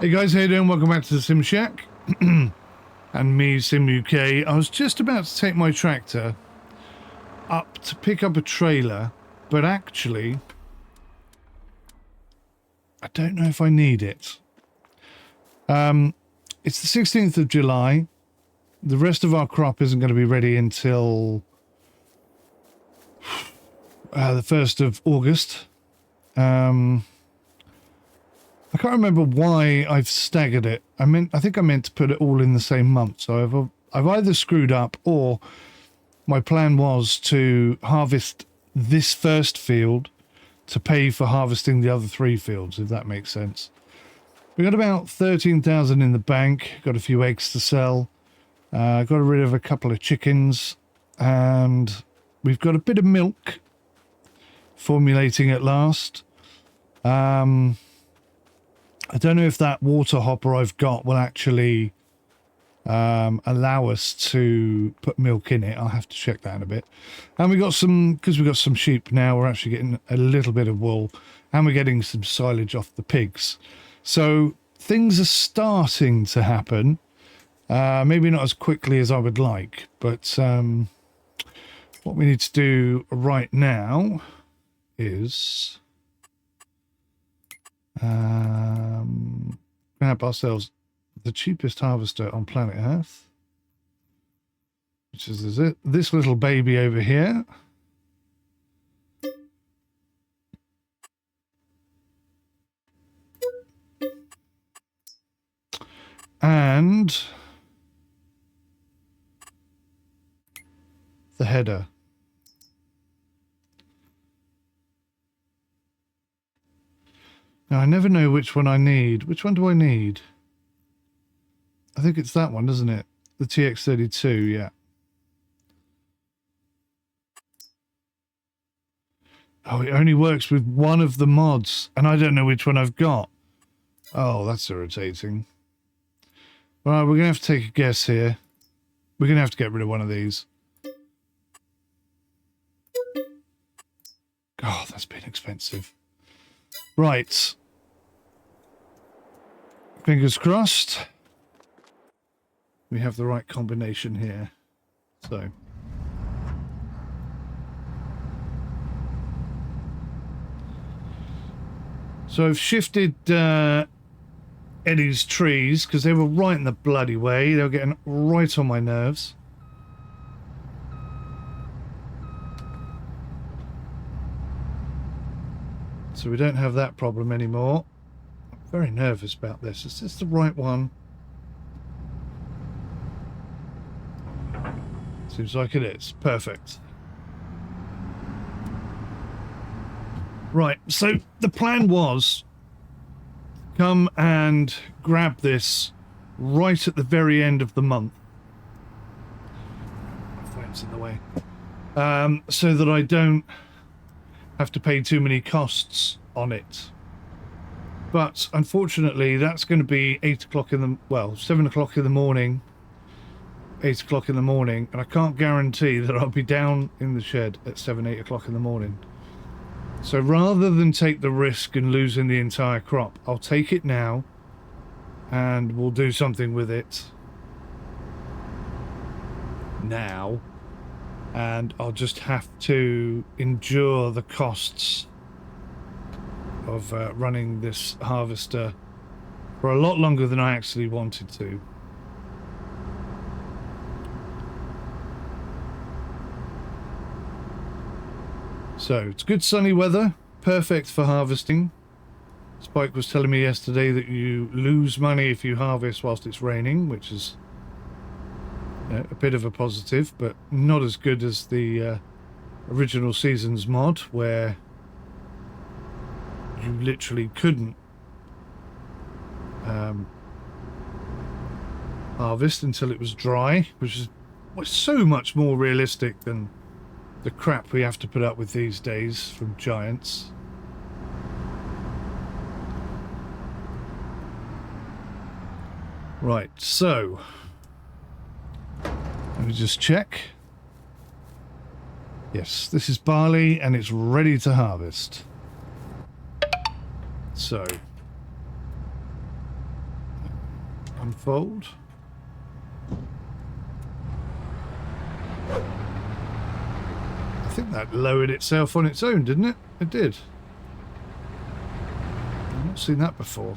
Hey guys, how you doing? Welcome back to the Sim Shack. And me, 𝗠𝗢𝗥𝗘. I was just about to take my tractor up to pick up a trailer, but actually, I don't know if I need it. It's the 16th of July. The rest of our crop isn't going to be ready until the 1st of August. I can't remember why I've staggered it. I think I meant to put it all in the same month. So I've either screwed up, or my plan was to harvest this first field to pay for harvesting the other 3 fields, if that makes sense. We got about 13,000 in the bank. Got a few eggs to sell. Got rid of a couple of chickens, and we've got a bit of milk formulating at last. I don't know if that water hopper I've got will actually allow us to put milk in it. I'll have to check that in a bit. And we got some, because we've got some sheep now, we're actually getting a little bit of wool, and we're getting some silage off the pigs. So things are starting to happen. Maybe not as quickly as I would like, but what we need to do right now is grab ourselves the cheapest harvester on planet Earth, which is this little baby over here. And the header. Now, I never know which one I need. Which one do I need? I think it's that one, isn't it? The TX32, yeah. Oh, it only works with one of the mods, and I don't know which one I've got. Oh, that's irritating. Well, we're going to have to take a guess here. We're going to have to get rid of one of these. Oh, that's been expensive. Right. Fingers crossed. We have the right combination here. So I've shifted Eddie's trees because they were right in the bloody way. They were getting right on my nerves. So we don't have that problem anymore. I'm very nervous about this. Is this the right one? Seems like it is. Perfect. Right, so the plan was come and grab this right at the very end of the month. My phone's in the way. So that I don't have to pay too many costs on it. But unfortunately, that's going to be 8 o'clock in the, well, 7 o'clock in the morning, 8 o'clock in the morning, and I can't guarantee that I'll be down in the shed at 7, 8 o'clock in the morning. So rather than take the risk and losing the entire crop, I'll take it now and we'll do something with it now. And I'll just have to endure the costs of running this harvester for a lot longer than I actually wanted to. So it's good sunny weather, perfect for harvesting. Spike was telling me yesterday that you lose money if you harvest whilst it's raining, which is a bit of a positive, but not as good as the original season's mod, where you literally couldn't harvest until it was dry, which was so much more realistic than the crap we have to put up with these days from giants. Right, so let me just check. Yes, this is barley and it's ready to harvest. So Unfold. I think that lowered itself on its own, didn't it? It did. I've not seen that before.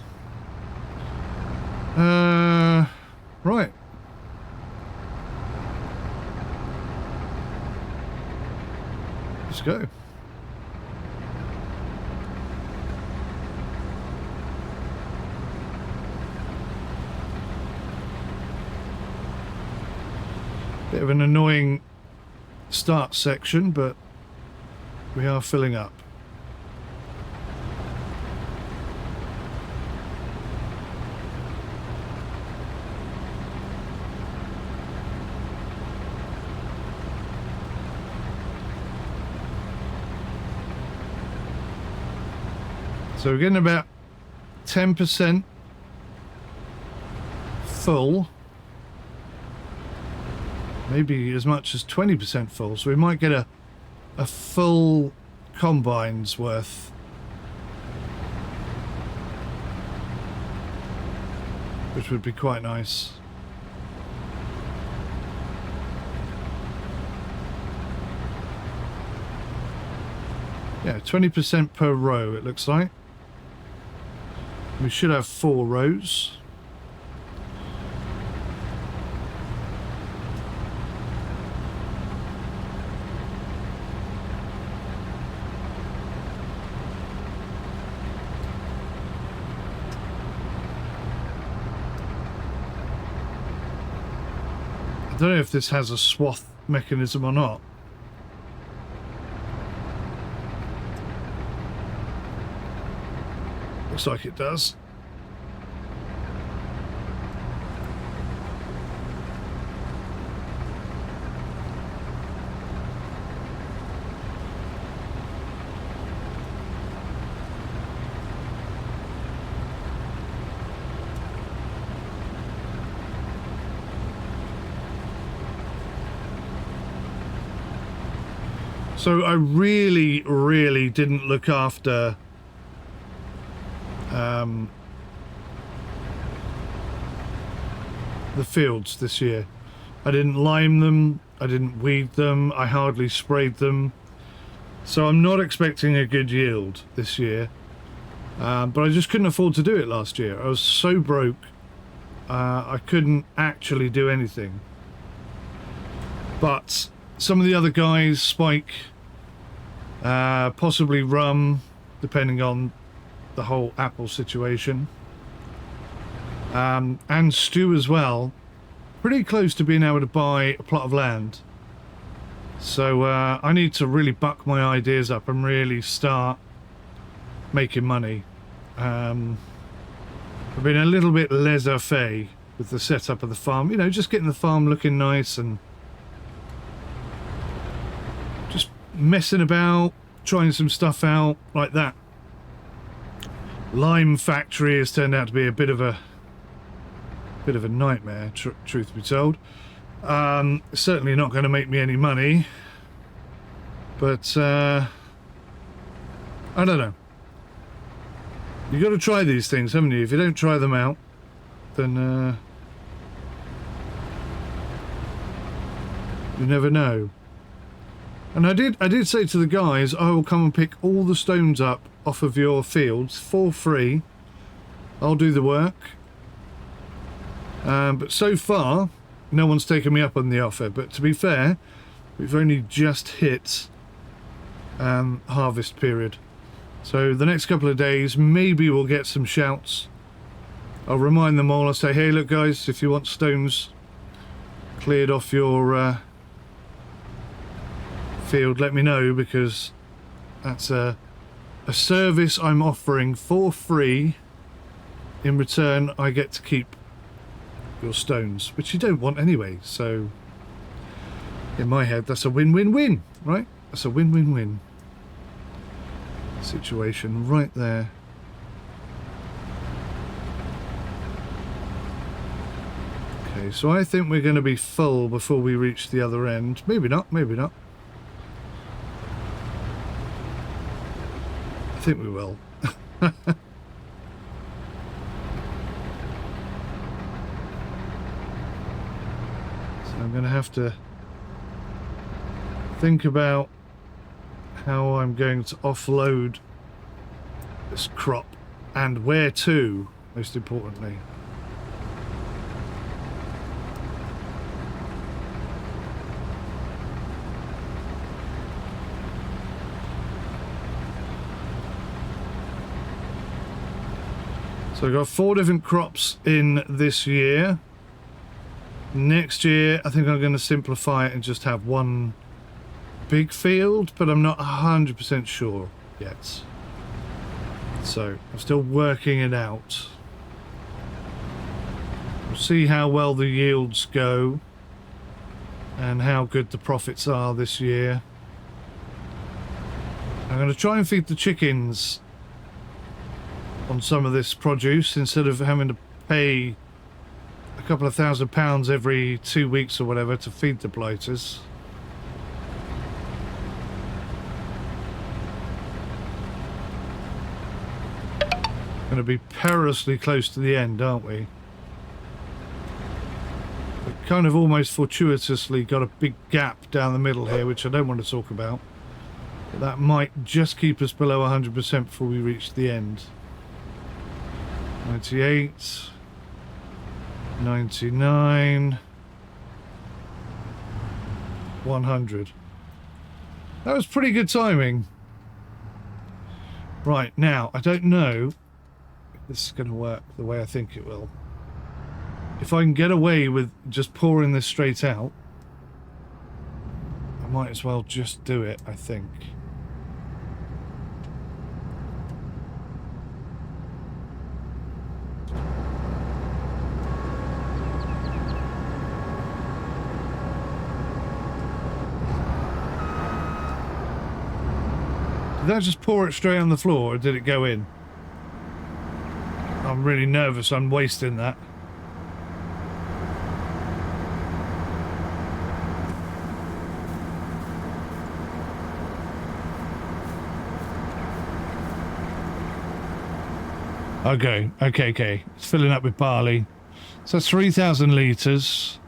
Right. Let's go. Bit of an annoying start section, but we are filling up. So we're getting about 10% full. Maybe as much as 20% full. So we might get a full combine's worth. Which would be quite nice. Yeah, 20% per row it looks like. We should have 4 rows. I don't know if this has a swath mechanism or not. Looks like it does. So I really didn't look after the fields this year. I didn't lime them, I didn't weed them, I hardly sprayed them. So I'm not expecting a good yield this year. But I just couldn't afford to do it last year. I was so broke, I couldn't actually do anything. But some of the other guys, Spike, possibly Rum, depending on the whole apple situation, and Stu as well, pretty close to being able to buy a plot of land. So I need to really buck my ideas up and really start making money. I've been a little bit laissez-faire with the setup of the farm, you know, just getting the farm looking nice and just messing about, trying some stuff out like that. Lime factory has turned out to be a bit of a nightmare, truth be told. Certainly not going to make me any money, but I don't know. You got to try these things, haven't you? If you don't try them out, then you never know. And I did say to the guys, I will come and pick all the stones up off of your fields for free. I'll do the work. But so far, no one's taken me up on the offer. But to be fair, we've only just hit harvest period. So the next couple of days, maybe we'll get some shouts. I'll remind them all. I'll say, hey, look, guys, if you want stones cleared off your field, let me know, because that's a service I'm offering for free. In return, I get to keep your stones, which you don't want anyway. So in my head, that's a win-win-win, right? That's a win-win-win situation right there. Okay, so I think we're going to be full before we reach the other end. Maybe not, maybe not. I think we will. have to think about how I'm going to offload this crop and where to, most importantly. So I've got 4 different crops in this year. Next year, I think I'm going to simplify it and just have one big field, but I'm not 100% sure yet. So I'm still working it out. We'll see how well the yields go and how good the profits are this year. I'm going to try and feed the chickens on some of this produce instead of having to pay a couple of £1,000 every 2 weeks or whatever to feed the blighters. Going to be perilously close to the end, aren't we? We've kind of almost fortuitously got a big gap down the middle here, which I don't want to talk about. But that might just keep us below 100% before we reach the end. 98, 99, 100. That was pretty good timing. Right, now, I don't know if this is going to work the way I think it will. If I can get away with just pouring this straight out, I might as well just do it, I think. Did that just pour it straight on the floor, or did it go in? I'm really nervous I'm wasting that. Okay. It's filling up with barley. So that's 3,000 litres.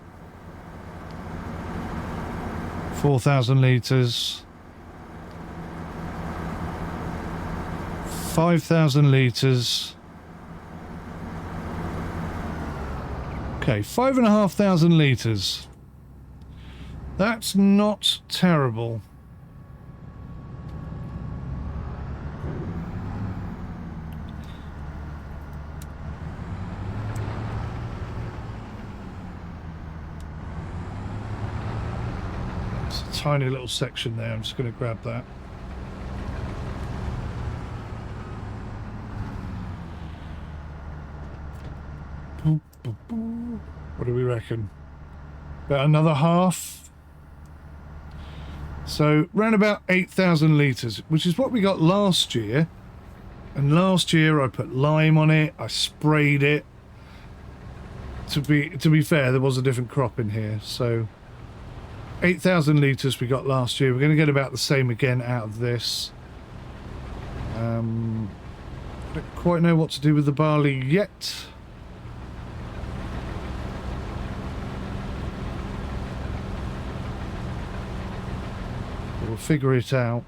4,000 litres. 5,000 litres. Okay, 5,500 litres. That's not terrible. It's a tiny little section there. I'm just going to grab that. What do we reckon? About another half. So round about 8,000 litres, which is what we got last year. And last year I put lime on it. I sprayed it. To be fair, there was a different crop in here. So 8,000 litres we got last year. We're going to get about the same again out of this. I don't quite know what to do with the barley yet. We'll figure it out.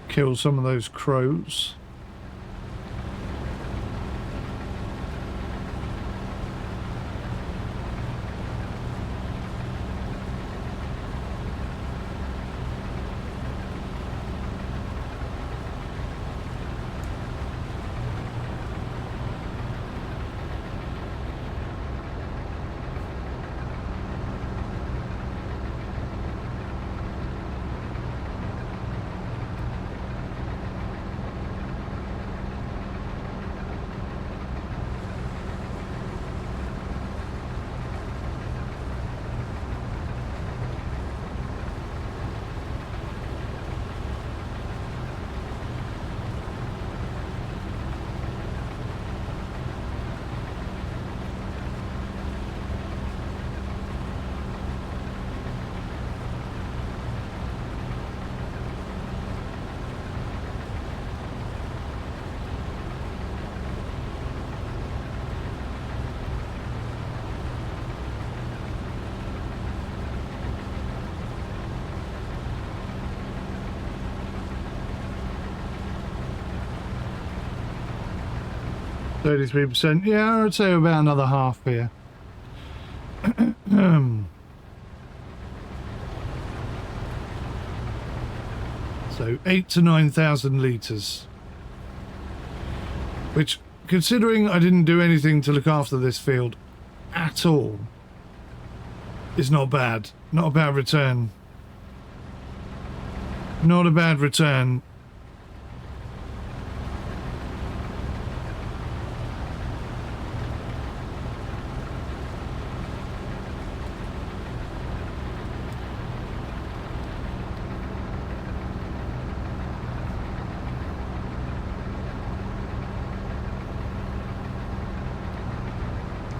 Kill some of those crows. 33%. Yeah, I'd say about another half here. So 8,000 to 9,000 litres. Which, considering I didn't do anything to look after this field at all, is not bad. Not a bad return. Not a bad return.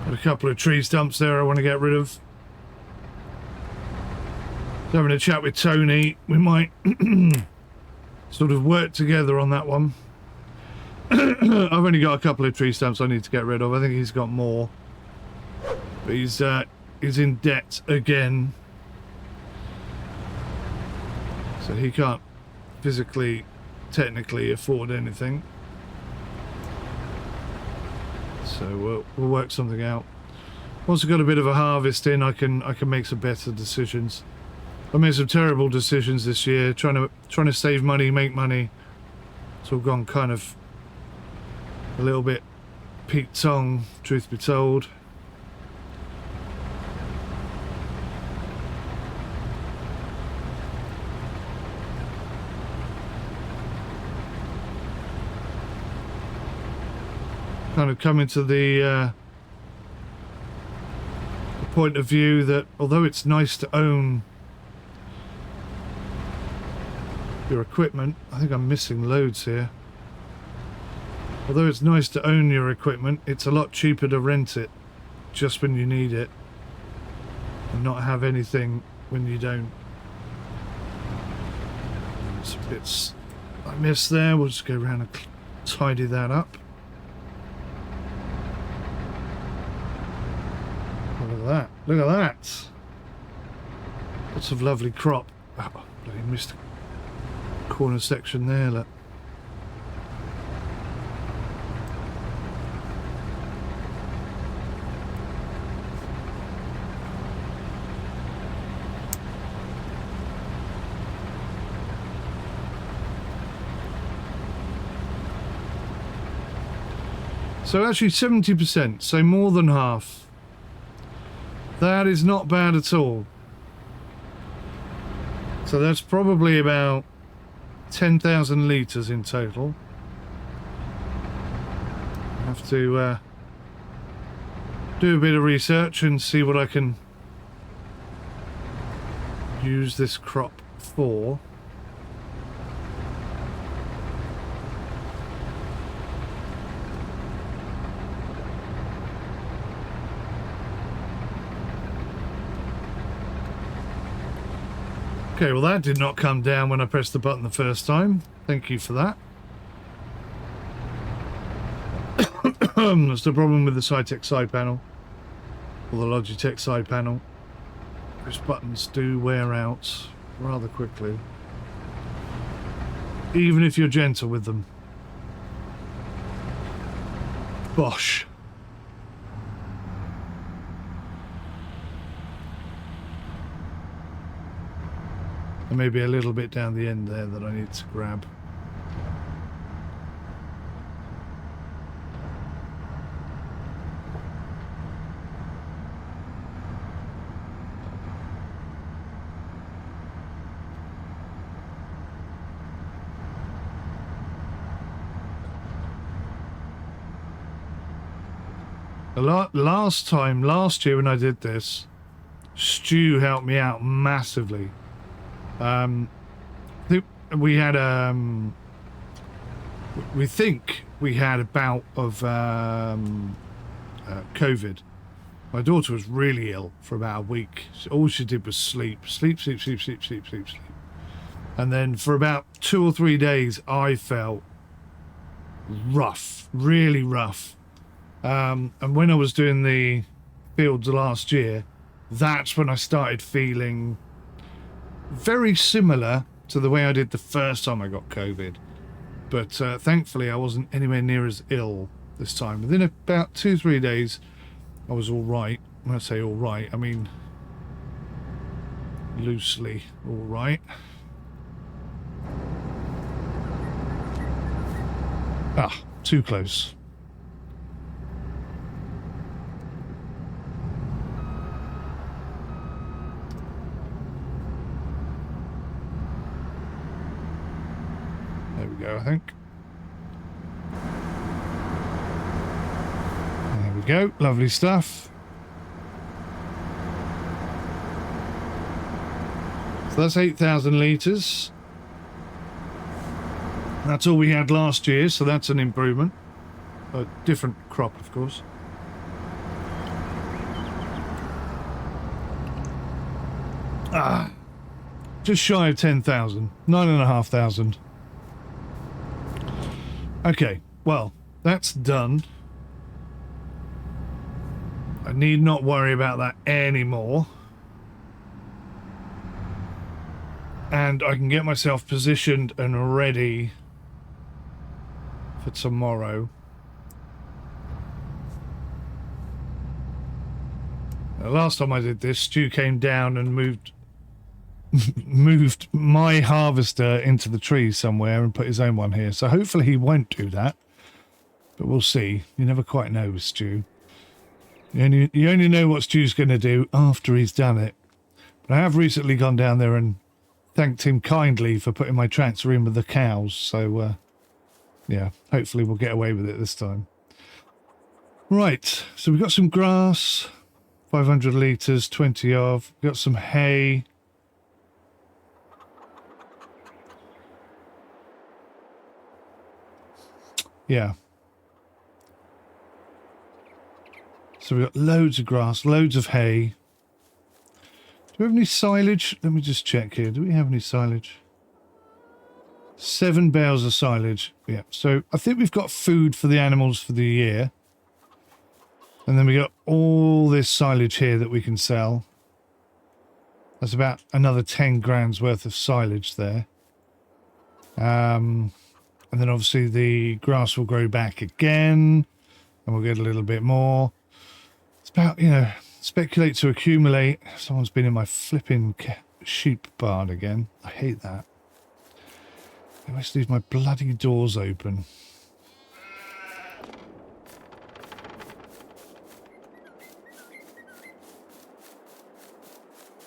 Got a couple of tree stumps there I want to get rid of. Having a chat with Tony, we might sort of work together on that one. I've only got a couple of tree stumps I need to get rid of. I think he's got more, but he's in debt again, so he can't physically, technically afford anything. So we'll work something out. Once I've got a bit of a harvest in, I can make some better decisions. I made some terrible decisions this year, trying to save money, make money. It's all gone kind of a little bit Pete Tong, truth be told. Kind of coming to the point of view that although it's nice to own your equipment, I think I'm missing loads here. Although it's nice to own your equipment, it's a lot cheaper to rent it just when you need it and not have anything when you don't. There's bits I missed there. We'll just go around and tidy that up. Look at that. Look at that. Lots of lovely crop. Oh, bloody missed a corner section there, look. So actually 70%, so more than half. That is not bad at all. So that's probably about 10,000 litres in total. I have to do a bit of research and see what I can use this crop for. Okay, well that did not come down when I pressed the button the first time. Thank you for that. That's the problem with the Cytec side panel, or the Logitech side panel. Those buttons do wear out rather quickly, even if you're gentle with them. Bosh. And maybe a little bit down the end there that I need to grab. Last year when I did this, Stu helped me out massively. We had we think we had a bout of COVID. My daughter was really ill for about a week. All she did was sleep. And then for about 2 or 3 days, I felt rough, really rough. And when I was doing the fields last year, that's when I started feeling very similar to the way I did the first time I got COVID. But thankfully I wasn't anywhere near as ill this time. Within about 2-3 days, I was all right. When I say all right, I mean loosely all right. Ah, too close. There we go, I think. There we go, lovely stuff. So that's 8,000 litres. That's all we had last year, so that's an improvement. A different crop, of course. Ah, just shy of 10,000. 9,500. Okay, well, that's done. I need not worry about that anymore. And I can get myself positioned and ready for tomorrow. Last time I did this, Stu came down and moved my harvester into the tree somewhere and put his own one here. So hopefully he won't do that. But we'll see. You never quite know with Stu. You only know what Stu's going to do after he's done it. But I have recently gone down there and thanked him kindly for putting my tractor in with the cows. So, yeah, hopefully we'll get away with it this time. Right, so we've got some grass, 500 litres, 20 of. We've got some hay. Yeah. So we've got loads of grass, loads of hay. Do we have any silage? Let me just check here. Do we have any silage? 7 bales of silage. Yeah, so I think we've got food for the animals for the year. And then we got all this silage here that we can sell. That's about another 10 grand's worth of silage there. And then obviously the grass will grow back again. And we'll get a little bit more. It's about, you know, speculate to accumulate. Someone's been in my flipping sheep barn again. I hate that. I always leave my bloody doors open.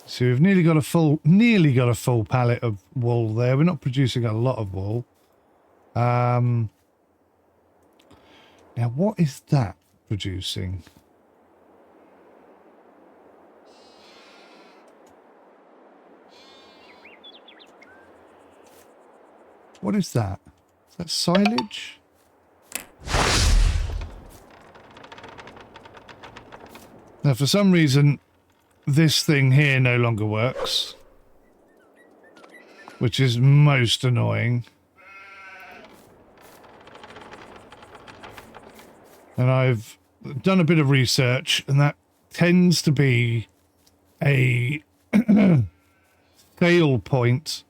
So we've nearly got a full pallet of wool there. We're not producing a lot of wool. Now what is that producing? What is that? Is that silage? Now for some reason this thing here no longer works, which is most annoying. And I've done a bit of research, and that tends to be a fail point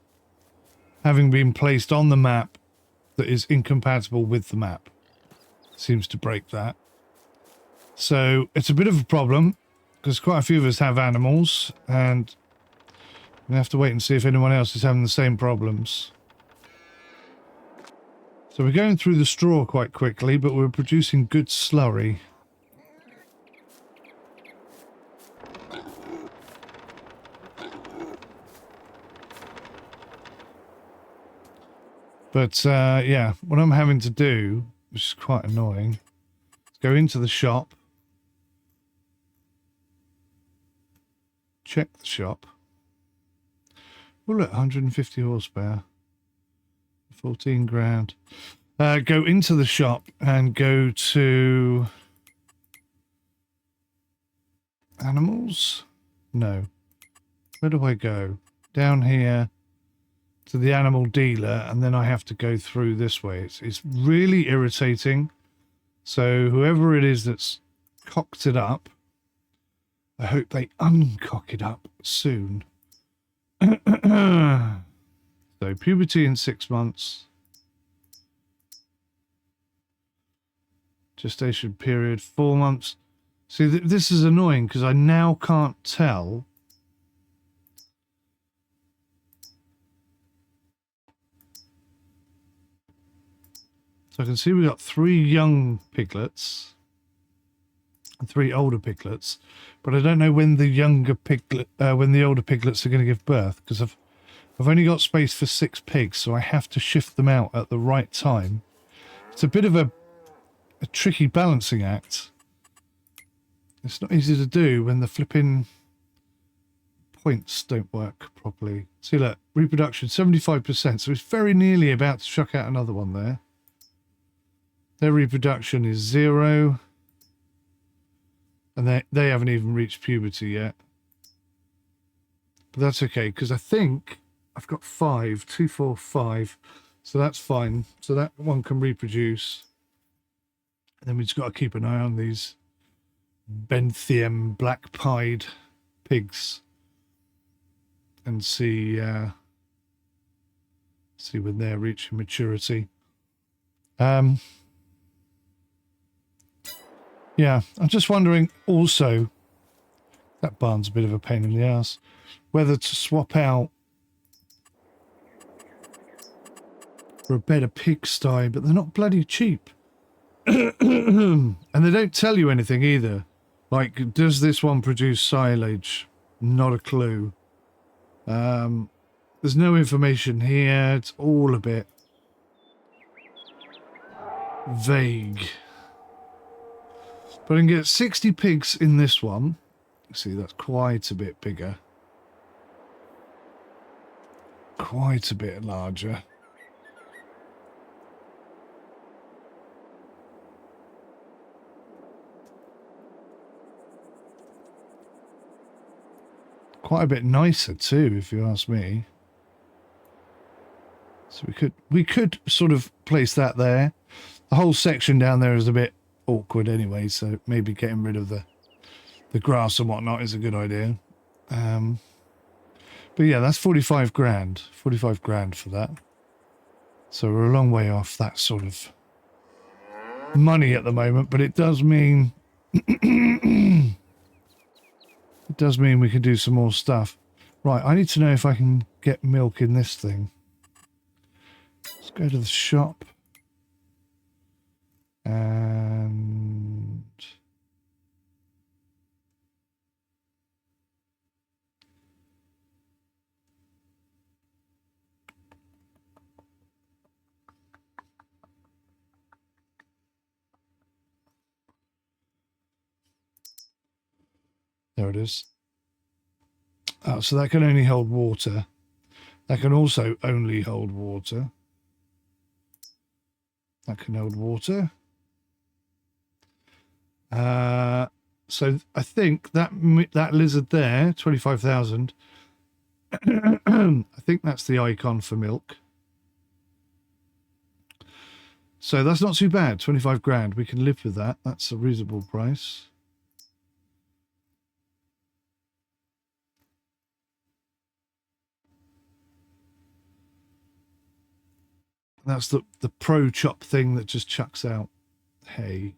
having been placed on the map that is incompatible with the map. Seems to break that. So it's a bit of a problem, because quite a few of us have animals, and we have to wait and see if anyone else is having the same problems. So we're going through the straw quite quickly, but we're producing good slurry. But, yeah, what I'm having to do, which is quite annoying, is go into the shop, check the shop. Oh, look, 150 horsepower. 14 grand. Go into the shop and go to animals? No. Where do I go? Down here to the animal dealer, and then I have to go through this way. It's really irritating. So whoever it is that's cocked it up, I hope they uncock it up soon. So puberty in 6 months. Gestation period 4 months. See, this is annoying because I now can't tell. So I can see we've got 3 young piglets and 3 older piglets, but I don't know when the younger piglet, when the older piglets are going to give birth, because I've only got space for 6 pigs, so I have to shift them out at the right time. It's a bit of a tricky balancing act. It's not easy to do when the flipping points don't work properly. See, look, reproduction 75%, so it's very nearly about to chuck out another one there. Their reproduction is 0, and they haven't even reached puberty yet. But that's okay, because I think I've got 5, 2, 4, 5, so that's fine. So that one can reproduce. And then we've just got to keep an eye on these 𝗠𝗙𝗢𝗥𝗘 black-pied pigs and see when they're reaching maturity. Yeah, I'm just wondering also, that barn's a bit of a pain in the ass, whether to swap out for a better pigsty, but they're not bloody cheap. And they don't tell you anything either. Like, does this one produce silage? Not a clue. There's no information here. It's all a bit vague. But I can get 60 pigs in this one. See, that's quite a bit bigger. Quite a bit larger. Quite a bit nicer too, if you ask me. So we could sort of place that there. The whole section down there is a bit awkward anyway, so maybe getting rid of the grass and whatnot is a good idea. But yeah, that's 45 grand. 45 grand for that. So we're a long way off that sort of money at the moment, but it does mean it does mean we can do some more stuff. Right, I need to know if I can get milk in this thing. Let's go to the shop. And there it is. Oh, so that can only hold water. That can also only hold water. That can hold water. So I think that lizard there, 25,000. I think that's the icon for milk. So that's not too bad. 25 grand. We can live with that. That's a reasonable price. That's the pro chop thing that just chucks out hay.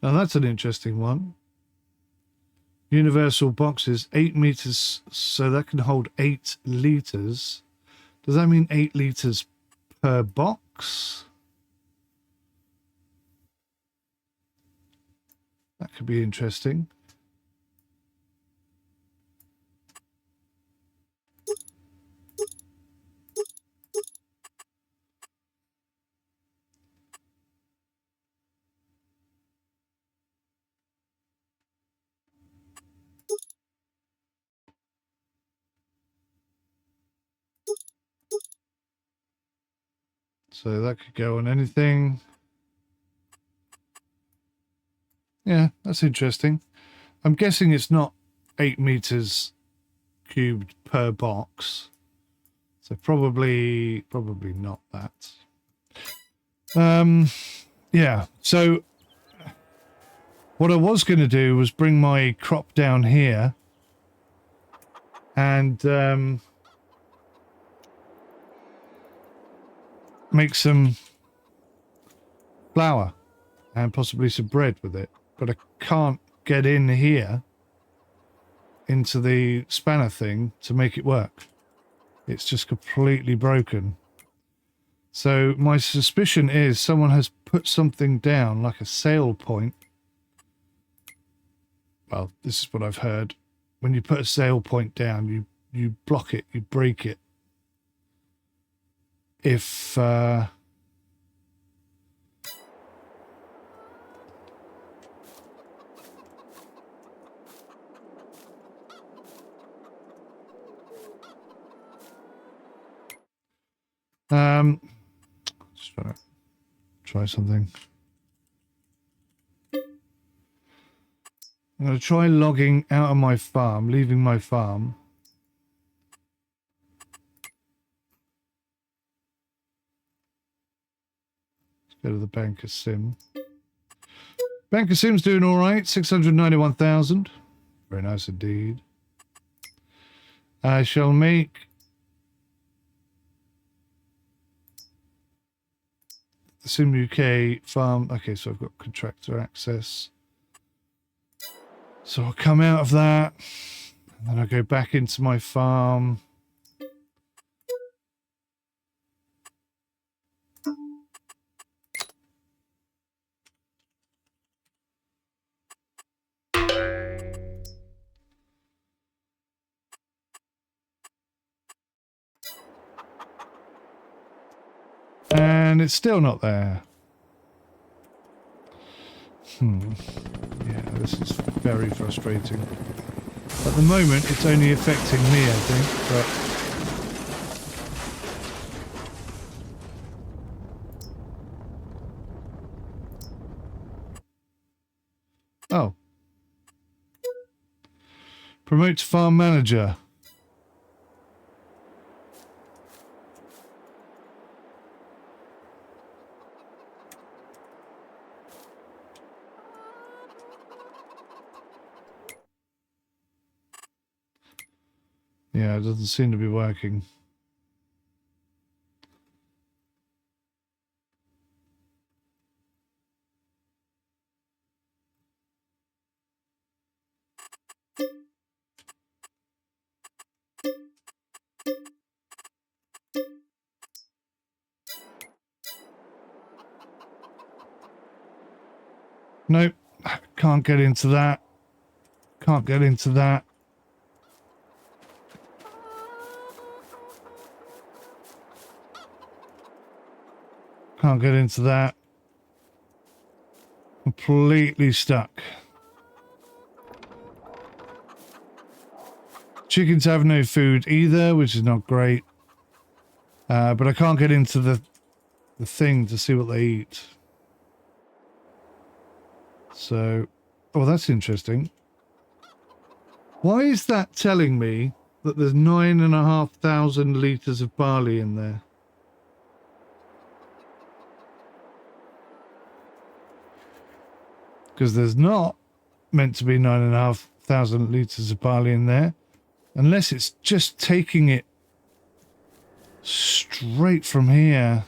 Now that's an interesting one. Universal boxes, 8 meters, so that can hold 8 liters. Does that mean 8 liters per box? That could be interesting. So that could go on anything. Yeah, that's interesting. I'm guessing it's not 8 meters cubed per box. So probably not that. Yeah, so what I was going to do was bring my crop down here and make some flour and possibly some bread with it. But I can't get in here into the spanner thing to make it work. It's just completely broken. So my suspicion is someone has put something down, like a sail point. Well, this is what I've heard. When you put a sail point down, you block it, you break it. If just trying to try something. I'm going to try logging out of my farm, leaving my farm. Let's go to the Bank of Sim. Bank of Sim's doing all right, 691,000. Very nice indeed. I shall make the Sim UK farm. Okay, so I've got contractor access. So I'll come out of that, and then I'll go back into my farm. And it's still not there. Yeah, this is very frustrating. At the moment, it's only affecting me, I think, but... Oh. Promote to farm manager. Yeah, it doesn't seem to be working. Nope, can't get into that. Can't get into that. Can't get into that. Completely stuck. Chickens have no food either, which is not great. But I can't get into the thing to see what they eat. So, oh, that's interesting. Why is that telling me that there's 9,500 litres of barley in there? Because there's not meant to be 9,500 litres of barley in there. Unless it's just taking it straight from here.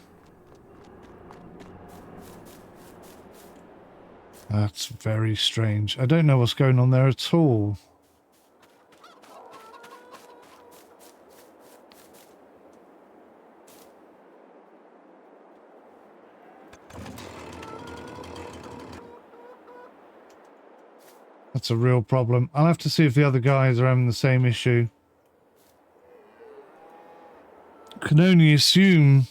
That's very strange. I don't know what's going on there at all. That's a real problem. I'll have to see if the other guys are having the same issue. Can only assume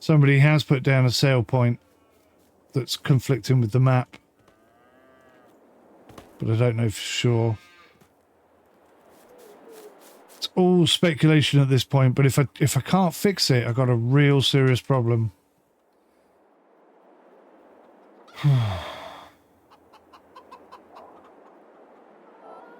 somebody has put down a sale point that's conflicting with the map. But I don't know for sure. It's all speculation at this point, but if I can't fix it, I've got a real serious problem.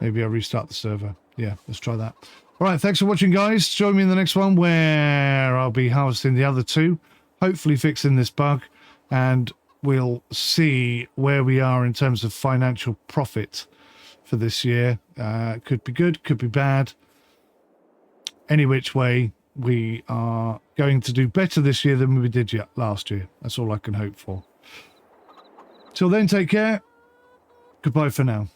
Maybe I'll restart the server. Yeah, let's try that. All right, thanks for watching, guys. Join me in the next one where I'll be harvesting the other two, hopefully fixing this bug, and we'll see where we are in terms of financial profit for this year. Could be good, could be bad. Any which way, we are going to do better this year than we did yet last year. That's all I can hope for. Till then, take care. Goodbye for now.